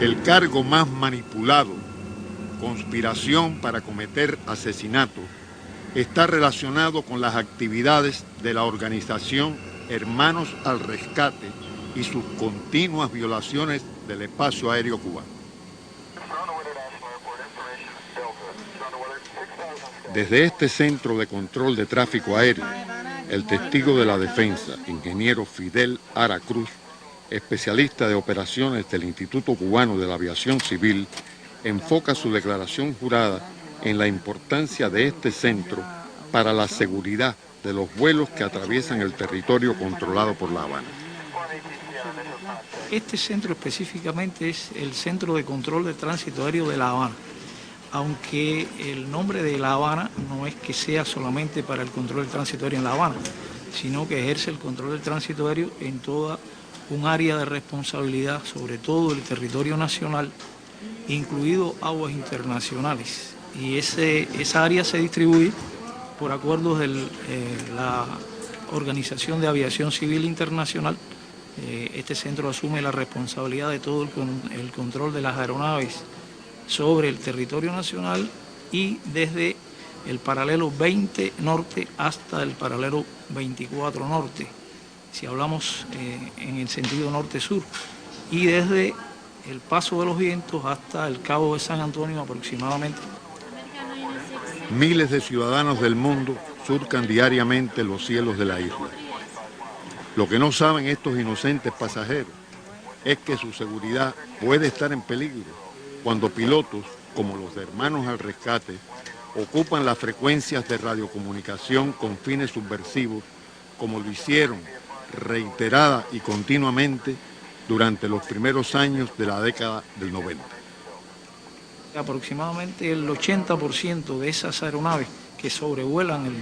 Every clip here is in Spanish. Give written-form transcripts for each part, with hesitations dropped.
El cargo más manipulado, conspiración para cometer asesinato, está relacionado con las actividades de la organización Hermanos al Rescate y sus continuas violaciones del espacio aéreo cubano. Desde este centro de control de tráfico aéreo, el testigo de la defensa, ingeniero Fidel Ara Cruz, especialista de operaciones del Instituto Cubano de la Aviación Civil, enfoca su declaración jurada en la importancia de este centro para la seguridad de los vuelos que atraviesan el territorio controlado por La Habana. Este centro específicamente es el Centro de Control de Tránsito Aéreo de La Habana, aunque el nombre de La Habana no es que sea solamente para el control del tránsito aéreo en La Habana, sino que ejerce el control del tránsito aéreo en toda un área de responsabilidad, sobre todo el territorio nacional, incluido aguas internacionales. Y esa área se distribuye por acuerdos de la Organización de Aviación Civil Internacional. Este centro asume la responsabilidad de todo el control de las aeronaves sobre el territorio nacional y desde el paralelo 20 norte hasta el paralelo 24 norte, si hablamos en el sentido norte-sur, y desde el paso de los vientos hasta el Cabo de San Antonio aproximadamente. Miles de ciudadanos del mundo surcan diariamente los cielos de la isla. Lo que no saben estos inocentes pasajeros es que su seguridad puede estar en peligro cuando pilotos, como los de Hermanos al Rescate, ocupan las frecuencias de radiocomunicación con fines subversivos, como lo hicieron reiterada y continuamente durante los primeros años de la década del 90. Aproximadamente el 80% de esas aeronaves que sobrevuelan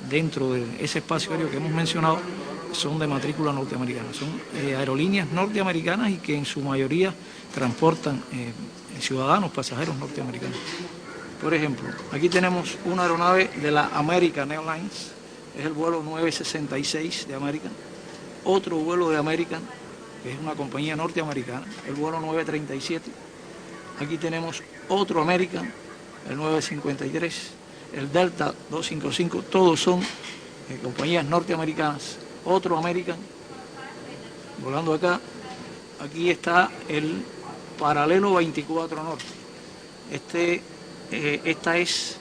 dentro de ese espacio aéreo que hemos mencionado son de matrícula norteamericana, son aerolíneas norteamericanas y que en su mayoría transportan ciudadanos, pasajeros norteamericanos. Por ejemplo, aquí tenemos una aeronave de la American Airlines, es el vuelo 966 de American, otro vuelo de American, que es una compañía norteamericana, el vuelo 937, aquí tenemos otro American, el 953, el Delta 255, todos son compañías norteamericanas, otro American, volando acá, aquí está el paralelo 24 norte, esta es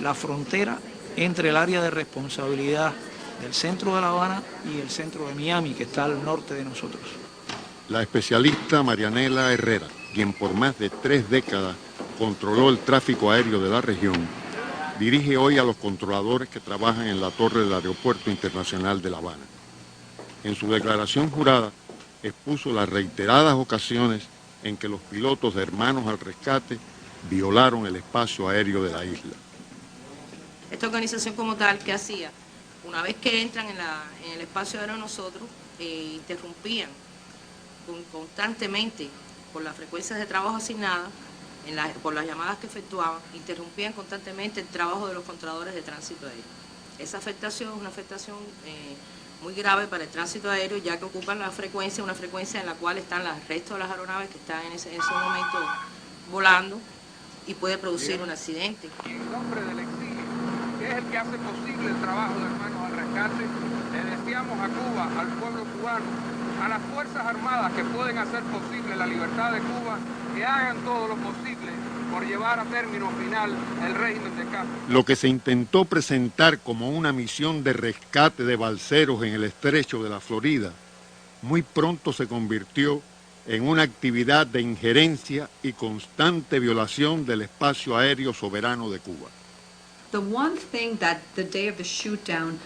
la frontera entre el área de responsabilidad del centro de La Habana y el centro de Miami, que está al norte de nosotros. La especialista Marianela Herrera, quien por más de 3 décadas controló el tráfico aéreo de la región, dirige hoy a los controladores que trabajan en la torre del Aeropuerto Internacional de La Habana. En su declaración jurada expuso las reiteradas ocasiones en que los pilotos de Hermanos al Rescate violaron el espacio aéreo de la isla. Esta organización como tal, ¿qué hacía? Una vez que entran en el espacio aéreo de nosotros, interrumpían constantemente por las frecuencias de trabajo asignadas, por las llamadas que efectuaban, interrumpían constantemente el trabajo de los controladores de tránsito aéreo. Esa afectación es una afectación muy grave para el tránsito aéreo, ya que ocupan una frecuencia en la cual están el resto de las aeronaves que están en ese momento volando y puede producir un accidente. En nombre del exilio, que es el que hace posible el trabajo de Hermanos al Rescate, le deseamos a Cuba, al pueblo cubano, a las Fuerzas Armadas que pueden hacer posible la libertad de Cuba, que hagan todo lo posible por llevar a término final el régimen de Castro. Lo que se intentó presentar como una misión de rescate de balseros en el estrecho de la Florida, muy pronto se convirtió en una actividad de injerencia y constante violación del espacio aéreo soberano de Cuba. The one thing that the day of the shoot down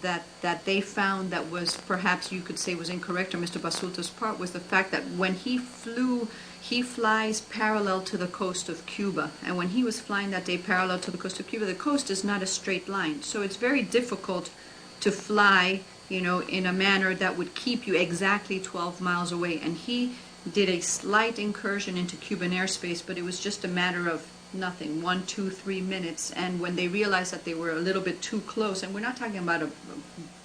that they found that was perhaps you could say was incorrect on Mr. Basulta's part was the fact that when he flies parallel to the coast of Cuba, and when he was flying that day parallel to the coast of Cuba, the coast is not a straight line, so it's very difficult to fly, you know, in a manner that would keep you exactly 12 miles away. And he did a slight incursion into Cuban airspace, but it was just a matter of nothing, 1, 2, 3 minutes. And when they realized that they were a little bit too close, and we're not talking about a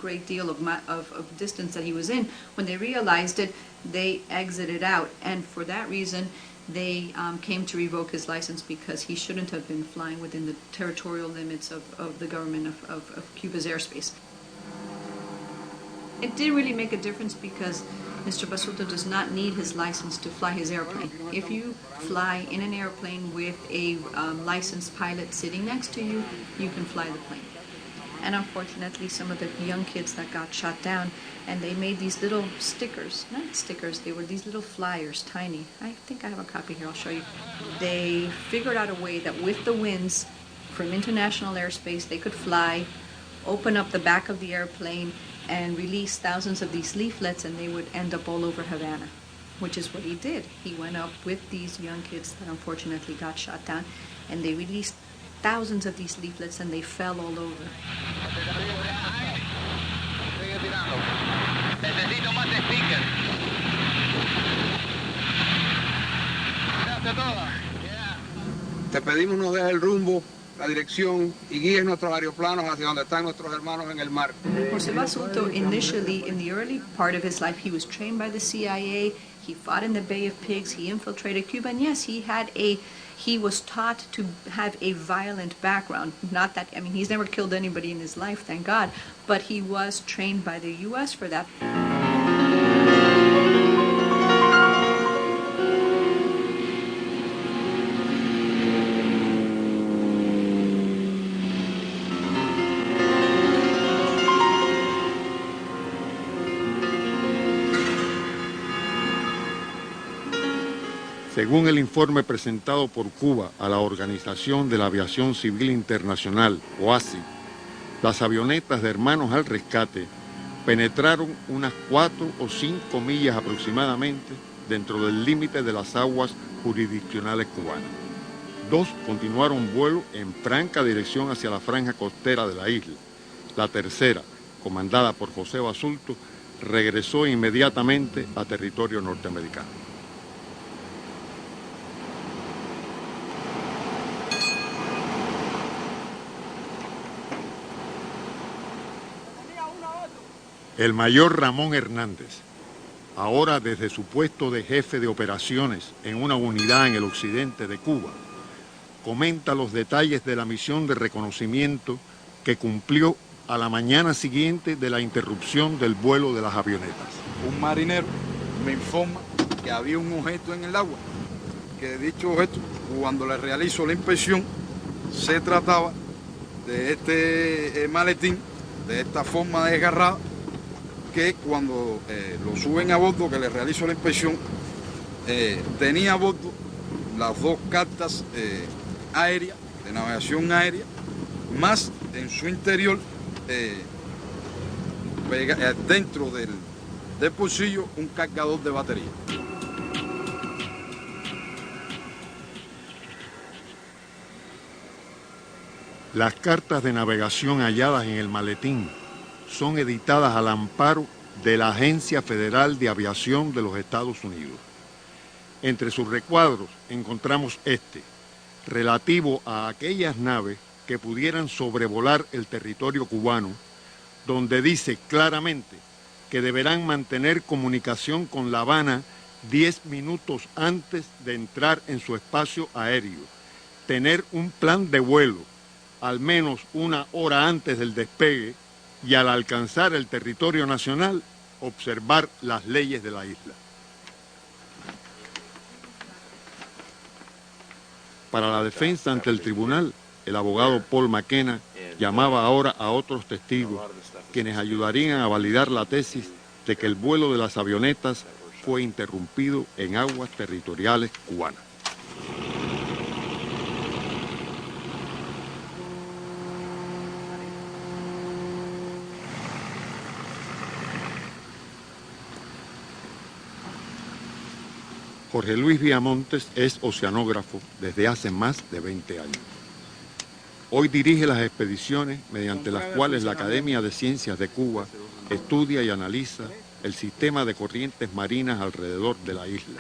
great deal of distance that he was in. When they realized it, they exited out, and for that reason, they came to revoke his license because he shouldn't have been flying within the territorial limits of the government of Cuba's airspace. It didn't really make a difference because Mr. Basulto does not need his license to fly his airplane. If you fly in an airplane with a licensed pilot sitting next to you, you can fly the plane. And unfortunately, some of the young kids that got shot down, and they made these little stickers, not stickers, they were these little flyers, tiny. I think I have a copy here, I'll show you. They figured out a way that with the winds from international airspace, they could fly, open up the back of the airplane, and release thousands of these leaflets, and they would end up all over Havana, which is what he did. He went up with these young kids that unfortunately got shot down, and they released thousands of these leaflets, and they fell all over. Te pedimos nos dejes el rumbo, la dirección y guíes nuestros aeroplanos hacia donde están nuestros hermanos en el mar. José Basulto, initially, in the early part of his life, he was trained by the CIA, he fought in the Bay of Pigs, he infiltrated Cuba, and yes, he was taught to have a violent background. Not that, I mean, he's never killed anybody in his life, thank God, but he was trained by the U.S. for that. Según el informe presentado por Cuba a la Organización de la Aviación Civil Internacional, OACI, las avionetas de Hermanos al Rescate penetraron unas 4 o 5 millas aproximadamente dentro del límite de las aguas jurisdiccionales cubanas. 2 continuaron vuelo en franca dirección hacia la franja costera de la isla. La tercera, comandada por José Basulto, regresó inmediatamente a territorio norteamericano. El mayor Ramón Hernández, ahora desde su puesto de jefe de operaciones en una unidad en el occidente de Cuba, comenta los detalles de la misión de reconocimiento que cumplió a la mañana siguiente de la interrupción del vuelo de las avionetas. Un marinero me informa que había un objeto en el agua, que dicho objeto, cuando le realizo la inspección, se trataba de este maletín, de esta forma desgarrada, que cuando lo suben a bordo, que le realizo la inspección, tenía a bordo las 2 cartas aéreas, de navegación aérea, más en su interior, dentro del bolsillo, un cargador de batería. Las cartas de navegación halladas en el maletín son editadas al amparo de la Agencia Federal de Aviación de los Estados Unidos. Entre sus recuadros encontramos este, relativo a aquellas naves que pudieran sobrevolar el territorio cubano, donde dice claramente que deberán mantener comunicación con La Habana 10 minutos antes de entrar en su espacio aéreo, tener un plan de vuelo al menos 1 hora antes del despegue y al alcanzar el territorio nacional, observar las leyes de la isla. Para la defensa ante el tribunal, el abogado Paul McKenna llamaba ahora a otros testigos, quienes ayudarían a validar la tesis de que el vuelo de las avionetas fue interrumpido en aguas territoriales cubanas. Jorge Luis Viamontes es oceanógrafo desde hace más de 20 años. Hoy dirige las expediciones mediante las cuales la Academia de Ciencias de Cuba estudia y analiza el sistema de corrientes marinas alrededor de la isla.